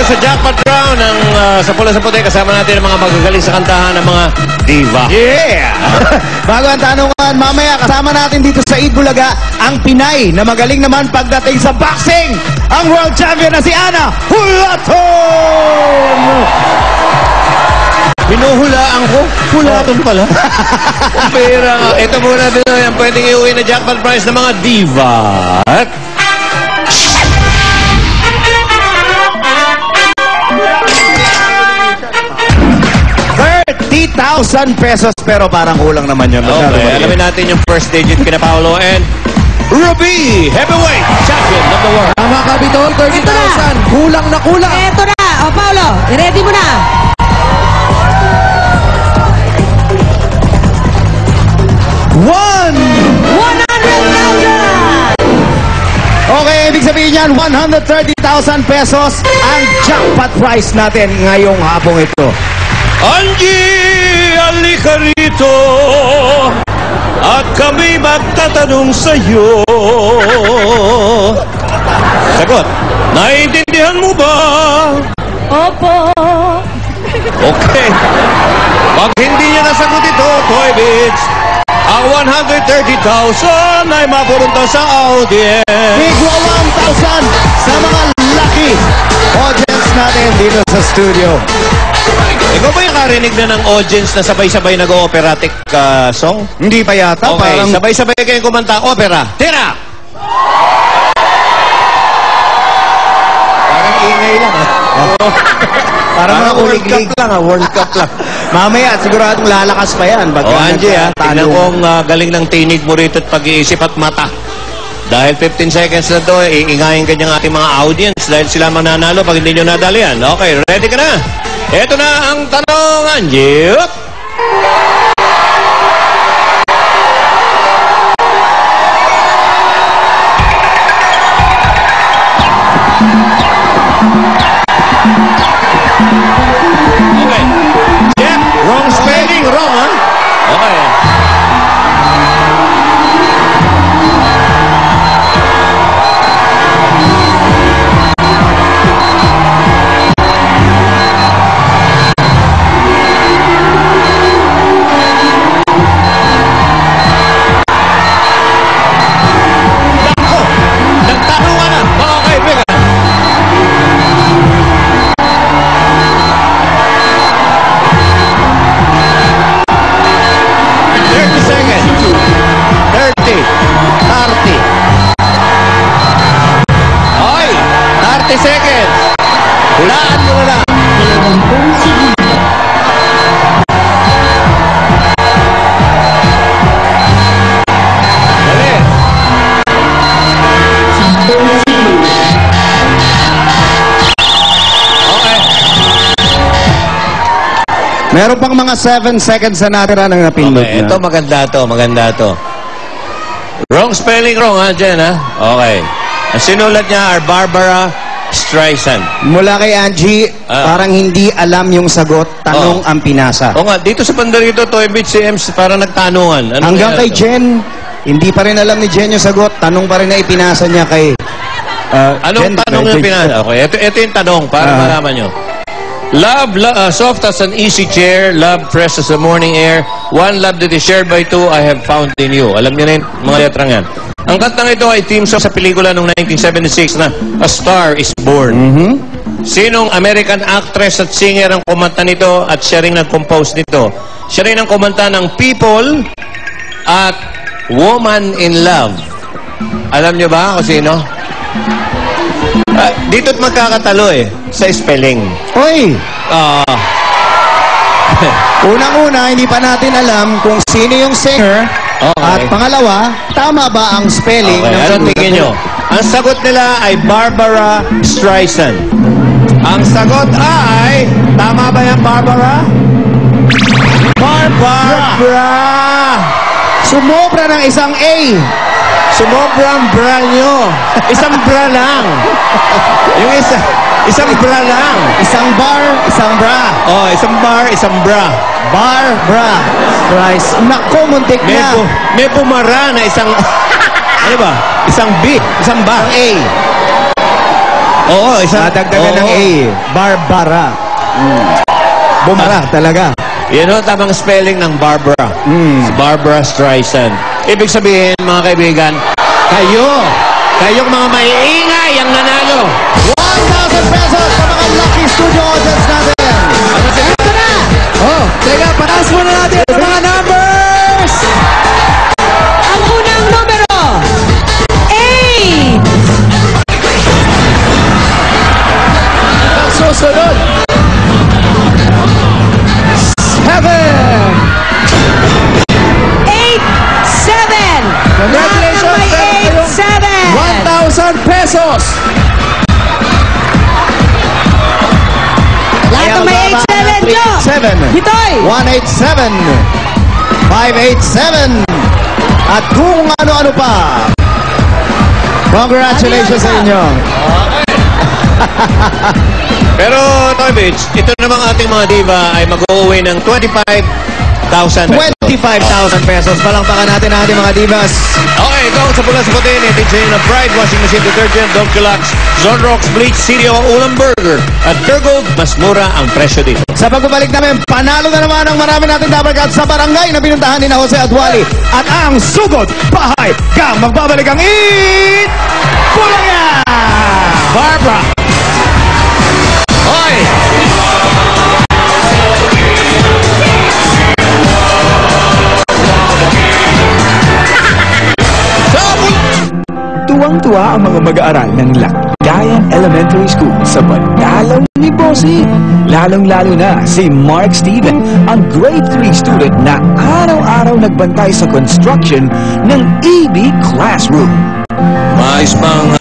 dito sa jackpot round ng sa pula sa puti. Kasama natin ang mga magagaling sa kantahan ng mga diva. Yeah! Bago ang tanungan, mamaya kasama natin dito sa Eid Bulaga ang Pinay na magaling naman pagdating sa boxing, ang world champion na si Ana Hulaton! Pinuhulaan ko? Hulaton pala. Pera nga. Ito muna din yung pwedeng iuwi na jackpot prize ng mga diva. 30,000 pesos pero parang kulang naman yun. Okay, alamin natin yung first digit kina Paolo and Ruby, heavyweight champion of the world. Tama ka, Bitol, 30,000. Kulang na kulang. Eto na. O, Paolo, i-ready mo na. One! 100,000! Okay, ibig sabihin yan, 130,000 pesos ang jackpot prize natin ngayong hapong ito. Angie, alika rito at kami magtatanong sa'yo. Sagot, naiintindihan mo ba? Opo. Okay. Pag hindi niya nasagot ito, Toy Bits, ang 130,000 ay mapupunta sa audience. Bigwa 1,000 sa mga lucky audience natin dito sa studio. Ikaw ba yung karinig na ng audience na sabay-sabay nag-operatic song? Hindi pa yata, Okay, parang... sabay-sabay kayong kumanta, opera. Tira! Parang ingay lang, Parang mga World Cup ulig-lig. lang, World Cup lang. Mamaya, siguradong lalakas pa yan. Angie, tingnan kong galing ng tinig mo rito at pag-iisip at mata. Dahil 15 seconds na to, iingayin ka niyang ating mga audience dahil sila mananalo pag hindi nyo nadali yan. Okay, ready ka na? Ito na ang tanong, Angie. Okay. Jeff, wrong spelling, wrong, ha? Okay. Hulaan mo na lang. Dali. Okay. Meron pang mga 7 seconds na natira ng napindot Okay, na. ito maganda to. Wrong spelling, wrong ha, Jen, ha? Okay. Ang sinulat niya are Barbara Streisand. Mula kay Angie, parang hindi alam yung sagot, tanong ang pinasa. O nga, dito sa pandarito, Toy Beach CMs, parang nagtanungan. Ano Hanggang kay Jen, hindi pa rin alam ni Jen yung sagot, tanong pa rin na ipinasa niya kay... Anong tanong yung pinasa? Okay, ito yung tanong, para malaman nyo. Love, soft as an easy chair, love fresh as the morning air, one love that is shared by two, I have found in you. Alam niyo na yung mga letrang yan. Ang kantang ito ay theme song sa pelikula noong 1976 na A Star is Born. Sinong American actress at singer ang kumanta nito at siya rin nag-compose nito? Siya rin ang kumanta ng People at Woman in Love. Alam niyo ba kung sino? Dito't magkakatalo sa spelling. Oy! Unang-una, hindi pa natin alam kung sino yung singer. Okay. At pangalawa, tama ba ang spelling? Okay, ng anong tingin nyo? Ang sagot nila ay Barbara Streisand. Ang sagot ay, tama ba yan, Barbara? Barbara! Sumobra ng isang A. Sumobrang bra nyo. Isang bra lang. Yung isang bra lang. Isang bar, isang bra. Oh, isang bar, isang bra. Bar, bra. Rice. Nako, muntik na. May bumara na isang... ano ba? Isang B, isang bar. A. Oo, isa. Nadagdagan ng A. Barbara. Bumara talaga. Yan o, tamang spelling ng Barbara. Barbara Streisand. Ibig sabihin, mga kaibigan, kayong mga maiingay ang nanalo. 1,000 pesos sa mga lucky studio audience natin. Ito na! Oh, teka, panas muna natin ang mga numbers! Ang unang numero. 8. Ang susunod. 7. 8-7. Congratulations, May meron 8-7. 1,000 pesos! Lahat ng may 8-7 nyo. 7. Bitoy. 187. 587. At kung ano-ano pa. Congratulations sa inyo. Pero, Toy Beach, ito namang ating mga diva ay mag-uwi ng 25,000 pesos. 25,000 pesos. Palangpakan natin ang ating mga divas. Okay, ikaw sa pula sa putin, ititsin ng Pride Washing Machine Detergent, Donkey-Lux, Zonrox, Bleach, Sirio, Ulam Burger. At Turgold, mas mura ang presyo dito. Sa pagbabalik namin, panalo na naman ang marami natin dapat sa barangay na pinuntahan ni na Jose Adwali. At ang sugod, bahay, gang magbabalik ang Eat Bulaga! Barbara! Hoy! Tuwang-tuwa ang mga mag-aaral ng Lagayan Elementary School sa pagdalaw ni Bossy. Lalong-lalo na si Mark Steven, ang grade 3 student na araw-araw nagbantay sa construction ng EB Classroom. Mais bang